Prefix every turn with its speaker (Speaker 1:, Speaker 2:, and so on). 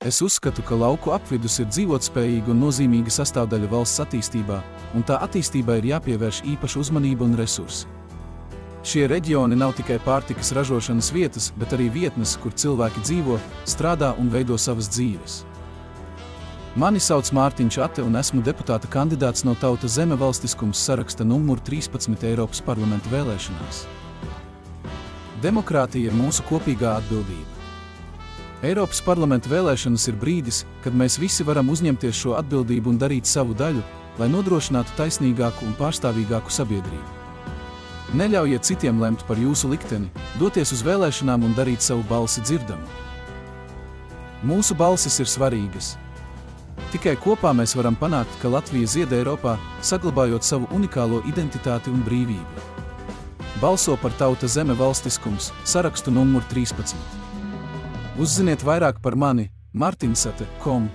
Speaker 1: Es uzskatu, ka lauku apvidus ir dzīvotspējīga un nozīmīga sastāvdaļa valsts attīstībā, un tā attīstībai ir jāpievērš īpaša uzmanība un resursi. Šie reģioni nav tikai pārtikas ražošanas vietas, bet arī vietnes, kur cilvēki dzīvo, strādā un veido savas dzīves. Mani sauc Mārtiņš Ate un esmu deputāta kandidāts no Tautas Zeme valstiskums saraksta numur 13 Eiropas parlamenta vēlēšanās. Demokrātija ir mūsu kopīgā atbildība. Eiropas parlamenta vēlēšanas ir brīdis, kad mēs visi varam uzņemties šo atbildību un darīt savu daļu, lai nodrošinātu taisnīgāku un pārstāvīgāku sabiedrību. Neļaujiet citiem lemt par jūsu likteni, doties uz vēlēšanām un darīt savu balsi dzirdamu. Mūsu balsis ir svarīgas. Tikai kopā mēs varam panākt, ka Latvija zied Eiropā, saglabājot savu unikālo identitāti un brīvību. Balso par Tautas Zeme valstiskums, sarakstu numur 13. Uzziniet vairāk par mani martinsate.com.